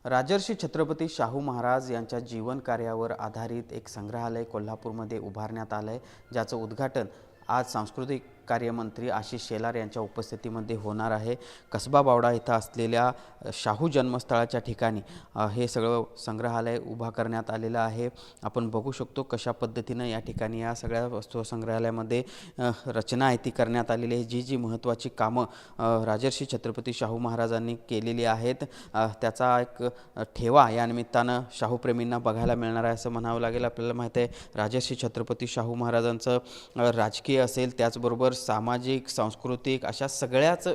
राजर्षी छत्रपती शाहू महाराज यांच्या जीवन कार्यावर आधारित एक संग्रहालय कोल्हापूरमध्ये उभारण्यात आलं आहे, ज्याचं उद्घाटन आज सांस्कृतिक कार्यमंत्री आशिष शेलार यांच्या उपस्थितीमध्ये होणार आहे। कसबा बावडा इथं असलेल्या शाहू जन्मस्थळाच्या ठिकाणी हे सगळं संग्रहालय उभा करण्यात आलेलं आहे। आपण बघू शकतो कशा पद्धतीनं या ठिकाणी या सगळ्या वस्तू संग्रहालयामध्ये रचना आहे ती करण्यात आलेली आहे। जी महत्त्वाची कामं राजर्षी छत्रपती शाहू महाराजांनी केलेली आहेत त्याचा एक ठेवा या निमित्तानं शाहूप्रेमींना बघायला मिळणार आहे असं म्हणावं लागेल। आपल्याला माहिती आहे राजर्षी छत्रपती शाहू महाराजांचं राजकीय असेल, त्याचबरोबर सामाजिक सांस्कृतिक अशा सगळ्याच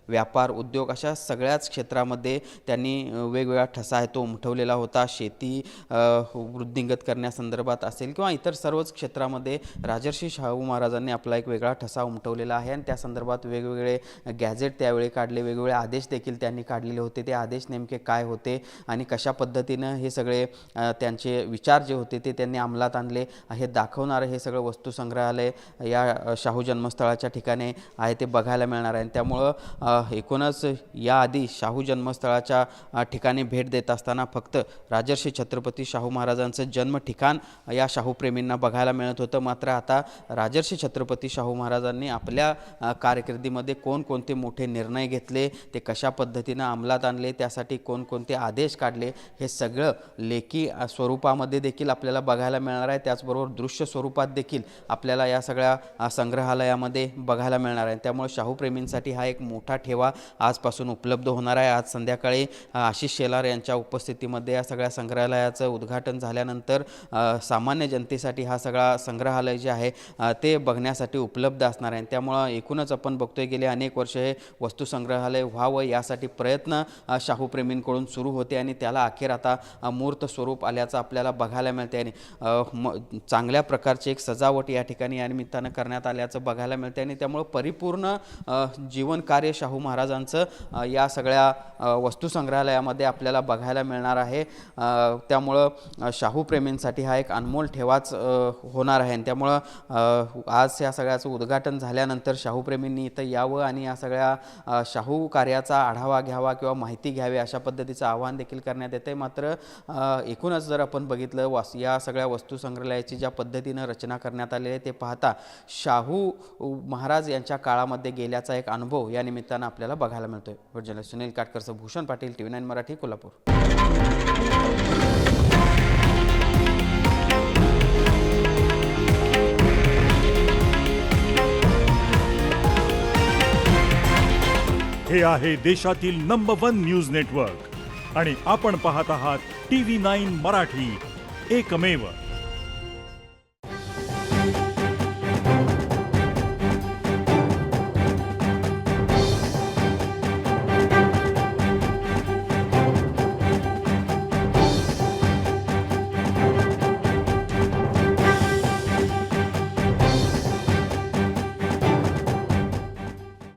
व्यापार उद्योग अशा सगळ्याच क्षेत्रामध्ये त्यांनी वेगवेगळा ठसा आहे तो उमटवलेला होता। शेती वृद्धिंगत करण्यासंदर्भात असेल किंवा इतर सर्वच क्षेत्रामध्ये राजर्षी शाहू महाराजांनी आपला एक वेगळा ठसा उमटवलेला आहे आणि त्या संदर्भात वेगवेगळे गॅजेट त्यावेळी काढले, वेगवेगळे आदेश देखील त्यांनी काढलेले होते। ते आदेश नेमके काय होते आणि कशा पद्धतीनं हे सगळे त्यांचे विचार जे होते ते त्यांनी अंमलात आणले हे दाखवणारं हे सगळं वस्तू संग्रहालय या शाहू जन्मस्थळाच्या ठिकाणी आहे ते बघायला मिळणार आहे। त्यामुळं एकूणच याआधी शाहू जन्मस्थळाच्या ठिकाणी भेट देत असताना फक्त राजर्षी छत्रपती शाहू महाराजांचं जन्म ठिकाण या शाहूप्रेमींना बघायला मिळत होतं, मात्र आता राजर्षी छत्रपती शाहू महाराजांनी आपल्या कारकिर्दीमध्ये कोणकोणते मोठे निर्णय घेतले, ते कशा पद्धतीनं अंमलात आणले, त्यासाठी कोणकोणते आदेश काढले हे सगळं लेखी स्वरूपामध्ये देखील आपल्याला बघायला मिळणार आहे। त्याचबरोबर दृश्य स्वरूपात देखील आपल्याला या सगळ्या संग्रहालयामध्ये बघायला मिळणार आहे। त्यामुळे शाहूप्रेमींसाठी हा एक मोठा ठेवा आजपासून उपलब्ध होणार आहे। आज संध्याकाळी आशिष शेलार यांच्या उपस्थितीमध्ये या सगळ्या संग्रहालयाचं उद्घाटन झाल्यानंतर सामान्य जनतेसाठी हा सगळा संग्रहालय जे आहे ते बघण्यासाठी उपलब्ध असणार आहे। त्यामुळं एकूणच आपण बघतोय गेले अनेक वर्ष हे वस्तू संग्रहालय व्हावं यासाठी प्रयत्न शाहूप्रेमींकडून सुरू होते आणि त्याला अखेर आता मूर्त स्वरूप आल्याचं आपल्याला बघायला मिळते आणि चांगल्या प्रकारची एक सजावट या ठिकाणी या निमित्तानं करण्यात आल्याचं बघायला मिळते आणि त्यामुळे परिपूर्ण जीवन कार्य शाहू महाराजांचं या सगळ्या वस्तू संग्रहालयामध्ये आपल्याला बघायला मिळणार आहे। त्यामुळं शाहूप्रेमींसाठी हा एक अनमोल ठेवाच होणार आहे। त्यामुळं आज या सगळ्याचं उद्घाटन झाल्यानंतर शाहूप्रेमींनी इथं यावं आणि या सगळ्या शाहू कार्याचा आढावा घ्यावा किंवा माहिती घ्यावी अशा पद्धतीचं आवाहन देखील करण्यात येते। मात्र एकूणच जर आपण बघितलं या सगळ्या वस्तू संग्रहालयाची ज्या पद्धतीनं रचना करण्यात आलेली आहे ते पाहता शाहू महाराज यांच्या काळामध्ये गेल्याचा एक अनुभव या निमित्तानं आपल्याला बघायला मिळतोय। जर्नलिस्ट सुनील काटकरसह भूषण पाटील, TV9 मराठी, कोल्हापूर। हे आहे देशातील नंबर 1 न्यूज नेटवर्क आणि आपण पाहत आहात TV9 मराठी, एकमेव।